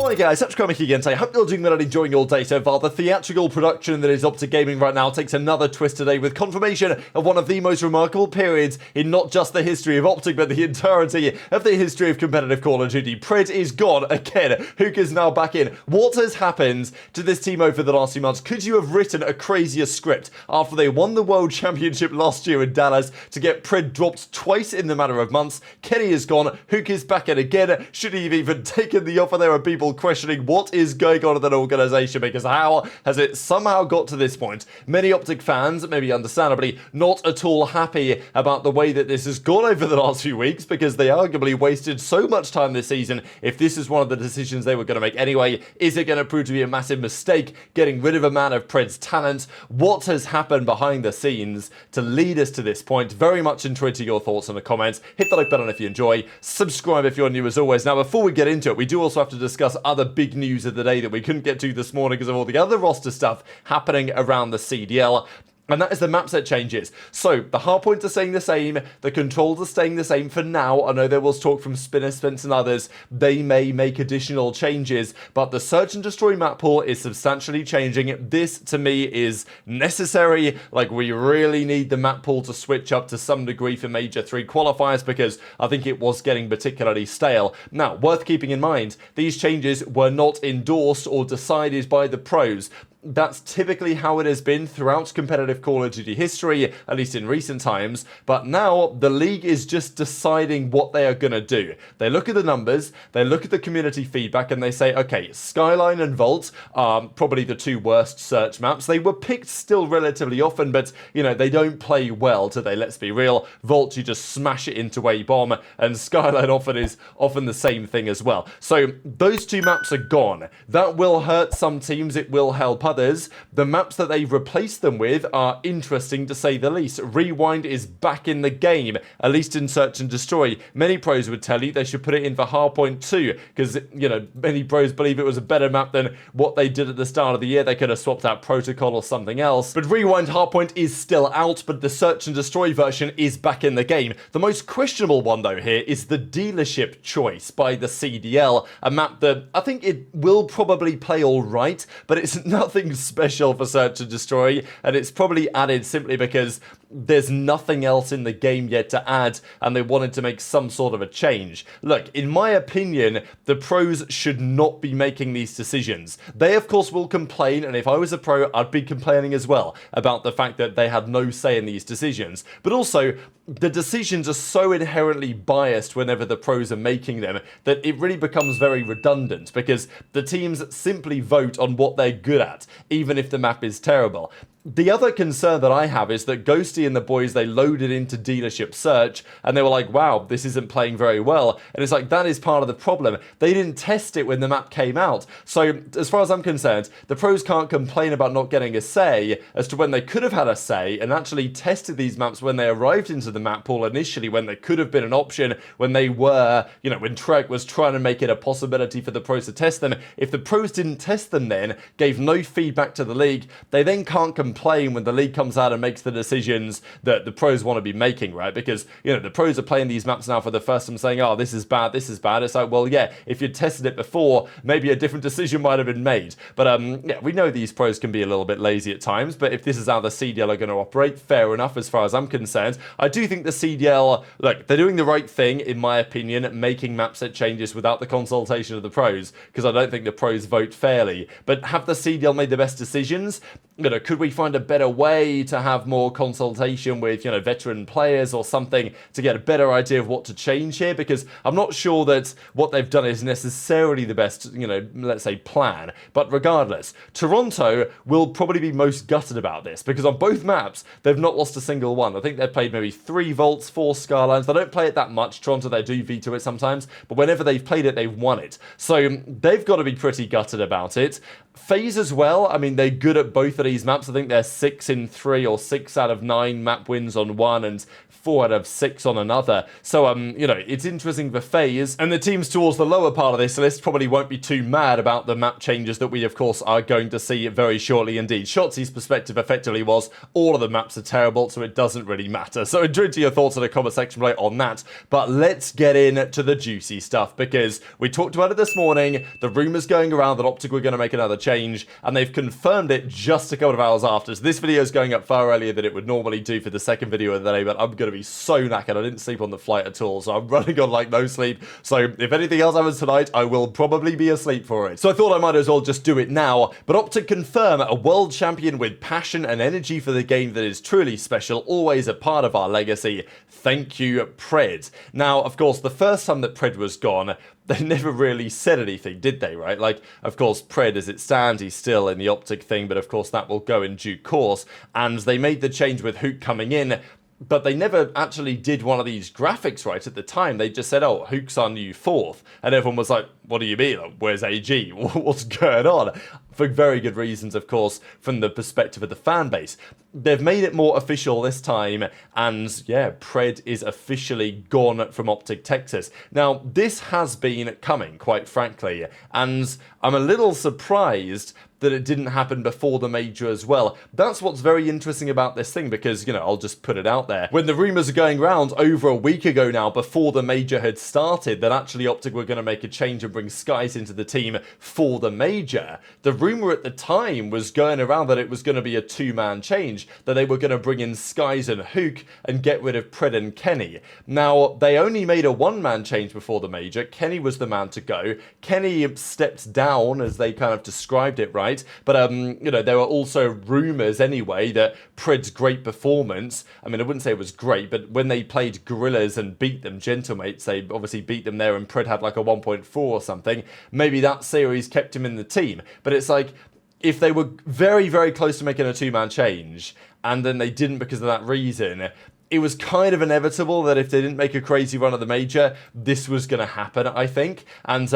Hi guys, it's Kremp again today. Hope you're doing well and enjoying your day so far. The theatrical production that is OpTic Gaming right now takes another twist today with confirmation of one of the most remarkable periods in not just the history of OpTic, but the entirety of the history of competitive Call of Duty. Pred is gone again. Huke is now back in. What has happened to this team over the last few months? Could you have written a crazier script after they won the World Championship last year in Dallas to get Pred dropped twice in the matter of months? Kenny is gone. Huke is back in again. Should he have even taken the offer? There are people questioning what is going on in that organization, because how has it somehow got to this point? Many OpTic fans, maybe understandably, not at all happy about the way that this has gone over the last few weeks, because they arguably wasted so much time this season. If this is one of the decisions they were going to make anyway, is it going to prove to be a massive mistake, getting rid of a man of Pred's talent? What has happened behind the scenes to lead us to this point? Very much intrigued to your thoughts in the comments. Hit the like button if you enjoy, subscribe if you're new as always. Now, before we get into it, we do also have to discuss other big news of the day that we couldn't get to this morning because of all the other roster stuff happening around the CDL. And that is the map set changes. So, the hardpoints are staying the same, the controls are staying the same for now. I know there was talk from Spinner, Spence and others, they may make additional changes, but the Search and Destroy map pool is substantially changing. This, to me, is necessary. Like, we really need the map pool to switch up to some degree for Major 3 qualifiers, because I think it was getting particularly stale. Now, worth keeping in mind, these changes were not endorsed or decided by the pros. That's typically how it has been throughout competitive Call of Duty history, at least in recent times, but now the league is just deciding what they are going to do. They look at the numbers, they look at the community feedback, and they say, okay, Skyline and Vault are probably the two worst search maps. They were picked still relatively often, but, you know, they don't play well, do they? Let's be real. Vault, you just smash it into a bomb, and Skyline is often the same thing as well. So those two maps are gone. That will hurt some teams, it will help others. The maps that they've replaced them with are interesting to say the least. Rewind is back in the game, at least in Search and Destroy. Many pros would tell you they should put it in for Hardpoint 2, because, you know, many pros believe it was a better map than what they did at the start of the year. They could have swapped out Protocol or something else. But Rewind Hardpoint is still out, but the Search and Destroy version is back in the game. The most questionable one, though, here is the Dealership choice by the CDL, a map that I think it will probably play all right, but it's nothing special for Search and Destroy, and it's probably added simply because there's nothing else in the game yet to add, and they wanted to make some sort of a change. Look, in my opinion, the pros should not be making these decisions. They, of course, will complain, and if I was a pro, I'd be complaining as well about the fact that they had no say in these decisions. But also, the decisions are so inherently biased whenever the pros are making them that it really becomes very redundant, because the teams simply vote on what they're good at, even if the map is terrible. The other concern that I have is that Ghosty and the boys, they loaded into Dealership Search, and they were like, wow, this isn't playing very well. And it's like, that is part of the problem. They didn't test it when the map came out. So, as far as I'm concerned, the pros can't complain about not getting a say as to when they could have had a say and actually tested these maps when they arrived into the map pool initially, when there could have been an option, when they were, you know, when Trek was trying to make it a possibility for the pros to test them. If the pros didn't test them then, gave no feedback to the league, they then can't complain when the league comes out and makes the decisions that the pros want to be making, right? Because, you know, the pros are playing these maps now for the first time saying, oh, this is bad, this is bad. It's like, well, yeah, if you'd tested it before, maybe a different decision might have been made. But, yeah, we know these pros can be a little bit lazy at times, but if this is how the CDL are going to operate, fair enough as far as I'm concerned. I do think the CDL, look, they're doing the right thing, in my opinion, making map set changes without the consultation of the pros, because I don't think the pros vote fairly. But have the CDL made the best decisions? You know, could we find a better way to have more consultation with, you know, veteran players or something to get a better idea of what to change here? Because I'm not sure that what they've done is necessarily the best, you know, let's say plan. But regardless, Toronto will probably be most gutted about this, because on both maps, they've not lost a single one. I think they've played maybe 3 Vaults, 4 Skylines. They don't play it that much. Toronto, they do veto it sometimes, but whenever they've played it, they've won it. So they've got to be pretty gutted about it. FaZe as well, I mean, they're good at both of these maps. I think they're 6 in 3 or 6 out of 9 map wins on one and 4 out of 6 on another. So, you know, it's interesting for FaZe, and the teams towards the lower part of this list probably won't be too mad about the map changes that we, of course, are going to see very shortly indeed. Shotzzy's perspective effectively was, all of the maps are terrible, so it doesn't really matter. So enjoy your thoughts in the comment section below on that, but let's get into the juicy stuff, because we talked about it this morning, the rumours going around that OpTic were going to make another change, and they've confirmed it just a couple of hours after. So this video is going up far earlier than it would normally do for the second video of the day, but I'm going to be so knackered. I didn't sleep on the flight at all, so I'm running on like no sleep. So if anything else happens tonight, I will probably be asleep for it. So I thought I might as well just do it now. But OpTic confirm a world champion with passion and energy for the game that is truly special, always a part of our legacy. Thank you, Pred. Now, of course, the first time that Pred was gone, they never really said anything, did they, right? Like, of course, Pred, as it stands, he's still in the OpTic thing, but of course that will go in due course. And they made the change with Huke coming in, but they never actually did one of these graphics right at the time. They just said, oh, Huke's our new 4th. And everyone was like, what do you mean? Like, where's AG? What's going on? For very good reasons, of course, from the perspective of the fan base. They've made it more official this time, and yeah, Pred is officially gone from OpTic Texas. Now, this has been coming, quite frankly, and I'm a little surprised that it didn't happen before the major as well. That's what's very interesting about this thing, because, you know, I'll just put it out there. When the rumours are going around over a week ago now, before the major had started, that actually OpTic were going to make a change and bring Skies into the team for the major, the rumour at the time was going around that it was going to be a 2-man change, that they were going to bring in Skies and Huke and get rid of Pred and Kenny. Now, they only made a 1-man change before the major. Kenny was the man to go. Kenny stepped down, as they kind of described it, right? But, you know, there were also rumours anyway that Pred's great performance, I mean, I wouldn't say it was great, but when they played Gorillas and beat them, Gentlemates, they obviously beat them there and Pred had like a 1.4 or something. Maybe that series kept him in the team. But it's like, if they were very, very close to making a 2-man change, and then they didn't because of that reason, it was kind of inevitable that if they didn't make a crazy run at the major, this was going to happen, I think. And,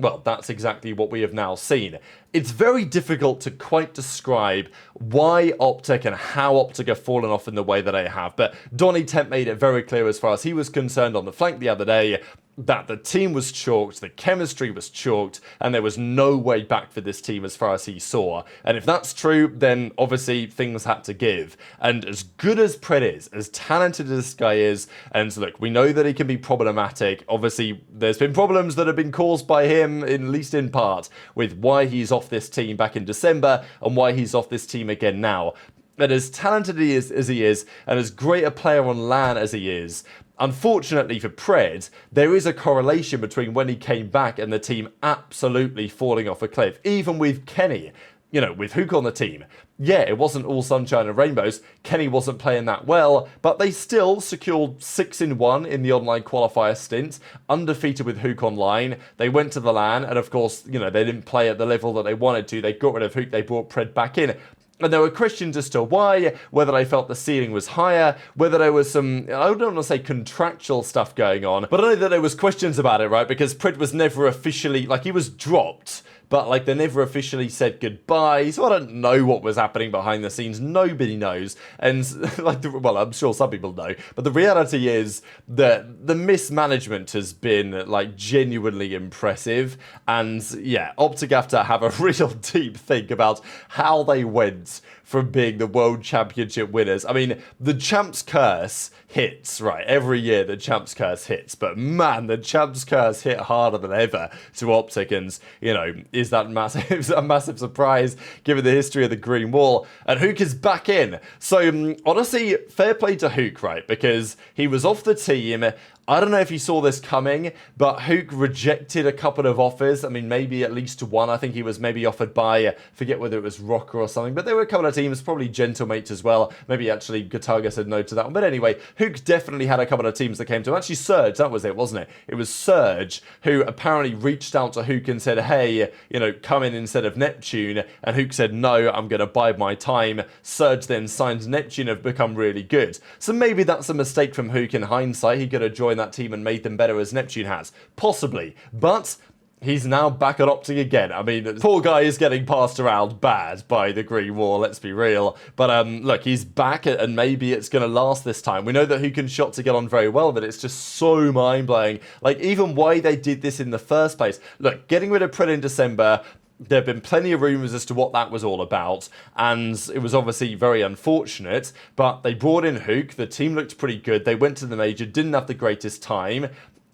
well, that's exactly what we have now seen. It's very difficult to quite describe why OpTic and how OpTic have fallen off in the way that they have. But Donny Temp made it very clear as far as he was concerned on the flank the other day, that the team was chalked, the chemistry was chalked, and there was no way back for this team as far as he saw. And if that's true, then obviously things had to give. And as good as Pred is, as talented as this guy is, and look, we know that he can be problematic. Obviously, there's been problems that have been caused by him, at least in part, with why he's off this team back in December and why he's off this team again now. And as talented as he is, and as great a player on LAN as he is, unfortunately for Pred, there is a correlation between when he came back and the team absolutely falling off a cliff. Even with Kenny, you know, with Huke on the team, yeah, it wasn't all sunshine and rainbows. Kenny wasn't playing that well, but they still secured 6 in 1 in the online qualifier stint, undefeated with Huke online. They went to the LAN, and of course, you know, they didn't play at the level that they wanted to. They got rid of Huke, they brought Pred back in. And there were questions as to why, whether they felt the ceiling was higher, whether there was some, I don't want to say contractual stuff going on, but I know that there was questions about it, right? Because Pred was never officially, like, he was dropped, but like they never officially said goodbye, so I don't know what was happening behind the scenes. Nobody knows, and like, well, I'm sure some people know, but the reality is that the mismanagement has been like genuinely impressive, and yeah, OpTic have to have a real deep think about how they went from being the World Championship winners. I mean, the Champs Curse hits, right? Every year the Champs Curse hits, but man, the Champs Curse hit harder than ever to OpTic, and, you know, is that massive, a massive surprise given the history of the Green Wall? And Huke is back in. So, honestly, fair play to Huke, right? Because he was off the team. I don't know if you saw this coming, but Huke rejected a couple of offers. I mean, maybe at least one. I think he was maybe offered by, I forget whether it was Rocker or something, but there were a couple of teams, probably Gentlemates as well. Maybe actually Gataga said no to that one. But anyway, Huke definitely had a couple of teams that came to him. Actually, Surge, that was it, wasn't it? It was Surge who apparently reached out to Huke and said, hey, you know, come in instead of Neptune. And Huke said, no, I'm going to bide my time. Surge then signed Neptune, have become really good. So maybe that's a mistake from Huke in hindsight. He could have joined that team and made them better as Neptune has. Possibly. But he's now back at OpTic again. I mean, poor guy is getting passed around bad by the Green Wall, let's be real. But look, he's back, and maybe it's going to last this time. We know that Huke and Shotzzy get on very well, but it's just so mind-blowing. Like, even why they did this in the first place. Look, getting rid of Pred in December, there have been plenty of rumours as to what that was all about, and it was obviously very unfortunate, but they brought in Huke, the team looked pretty good, they went to the major, didn't have the greatest time.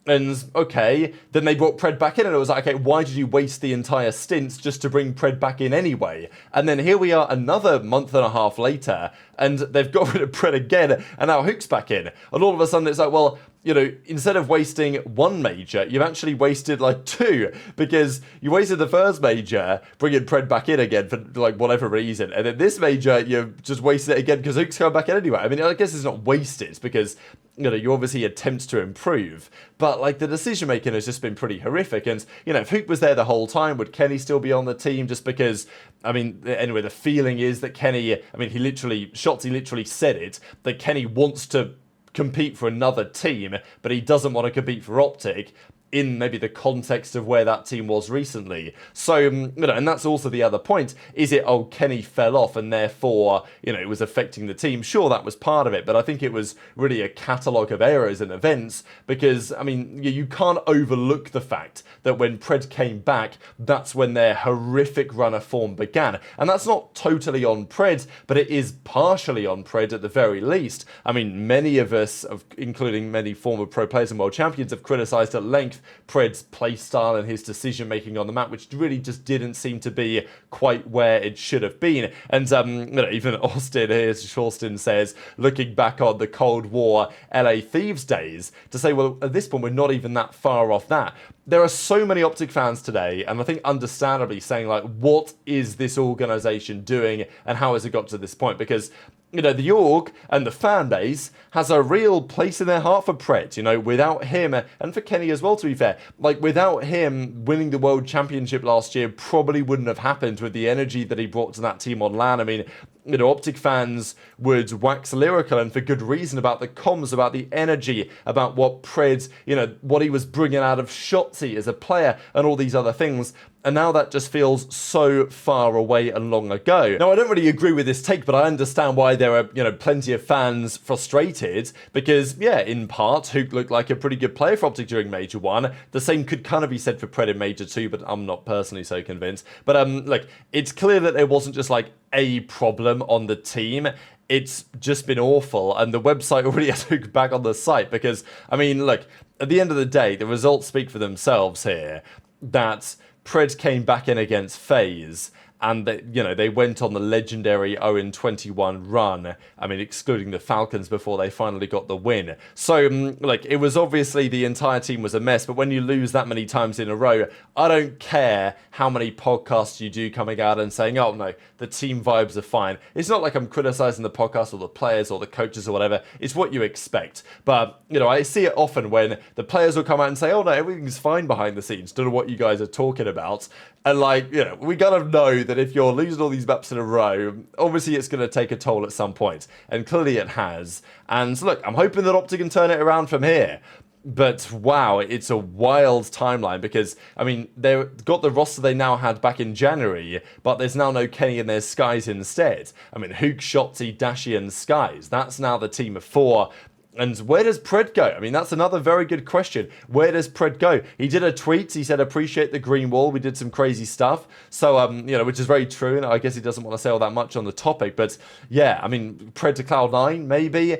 And, okay, then they brought Pred back in, and it was like, okay, why did you waste the entire stint just to bring Pred back in anyway? And then here we are another month and a half later, and they've got rid of Pred again, and now Huke's back in. And all of a sudden it's like, well, you know, instead of wasting one major, you've actually wasted like two, because you wasted the first major, bringing Pred back in again for like whatever reason, and then this major, you've just wasted it again because Huke's coming back in anyway. I mean, I guess it's not wasted because, you know, you obviously attempt to improve, but like the decision making has just been pretty horrific. And, you know, if Huke was there the whole time, would Kenny still be on the team? Just because, I mean, anyway, the feeling is that Kenny, I mean, Shotzzy literally said it, that Kenny wants to compete for another team, but he doesn't want to compete for OpTic in maybe the context of where that team was recently. So, you know, and that's also the other point. Is it, oh, Kenny fell off and therefore, you know, it was affecting the team? Sure, that was part of it, but I think it was really a catalogue of errors and events because, I mean, you can't overlook the fact that when Pred came back, that's when their horrific run of form began. And that's not totally on Pred, but it is partially on Pred at the very least. I mean, many of us, including many former pro players and world champions, have criticised at length Pred's playstyle and his decision making on the map, which really just didn't seem to be quite where it should have been. And you know, even Austin here, Shorston says, looking back on the Cold War LA Thieves days, to say, well, at this point we're not even that far off that. There are so many OpTic fans today, and I think understandably saying like, what is this organisation doing and how has it got to this point? Because, you know, the org and the fan base has a real place in their heart for Pred, you know, without him, and for Kenny as well, to be fair. Like, without him winning the World Championship last year probably wouldn't have happened with the energy that he brought to that team on LAN. I mean, you know, OpTic fans would wax lyrical, and for good reason, about the comms, about the energy, about what Pred, you know, what he was bringing out of Shotzzy as a player, and all these other things. And now that just feels so far away and long ago. Now, I don't really agree with this take, but I understand why there are, you know, plenty of fans frustrated because, yeah, in part, Huke looked like a pretty good player for OpTic during Major 1. The same could kind of be said for Pred in Major 2, but I'm not personally so convinced. But, look, it's clear that there wasn't just, like, a problem on the team. It's just been awful, and the website already has Huke back on the site because, I mean, look, at the end of the day, the results speak for themselves here, that Pred came back in against FaZe, and they, you know, they went on the legendary 0-21 run. I mean, excluding the Falcons before they finally got the win. So, like, it was obviously the entire team was a mess, but when you lose that many times in a row, I don't care how many podcasts you do coming out and saying, oh, no, the team vibes are fine. It's not like I'm criticizing the podcast or the players or the coaches or whatever. It's what you expect. But, you know, I see it often when the players will come out and say, oh, no, everything's fine behind the scenes. Don't know what you guys are talking about. And, like, you know, we gotta know that if you're losing all these maps in a row, obviously it's going to take a toll at some point. And clearly it has. And look, I'm hoping that OpTic can turn it around from here. But wow, it's a wild timeline because, I mean, they've got the roster they now had back in January, but there's now no Kenny and there's Skies instead. I mean, Huke, Shotzzy, Dashy and Skies. That's now the team of 4. And where does Pred go? I mean, that's another very good question. Where does Pred go? He did a tweet. He said, appreciate the green wall. We did some crazy stuff. So, you know, which is very true. And I guess he doesn't want to say all that much on the topic. But yeah, I mean, Pred to Cloud9, maybe.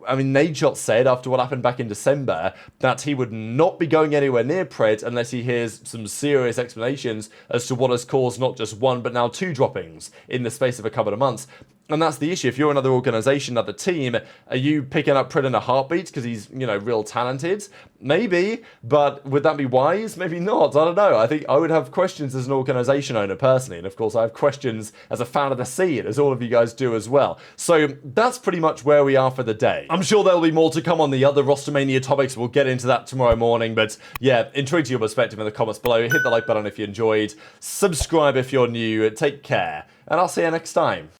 I mean, Nadeshot said after what happened back in December that he would not be going anywhere near Pred unless he hears some serious explanations as to what has caused not just 1 but now 2 droppings in the space of a couple of months. And that's the issue. If you're another organisation, another team, are you picking up Pred in a heartbeat because he's, you know, real talented? Maybe, but would that be wise? Maybe not. I don't know. I think I would have questions as an organisation owner personally. And of course, I have questions as a fan of the scene, as all of you guys do as well. So that's pretty much where we are for the day. I'm sure there'll be more to come on the other Rostermania topics. We'll get into that tomorrow morning. But yeah, intrigued to your perspective in the comments below. Hit the like button if you enjoyed. Subscribe if you're new. Take care. And I'll see you next time.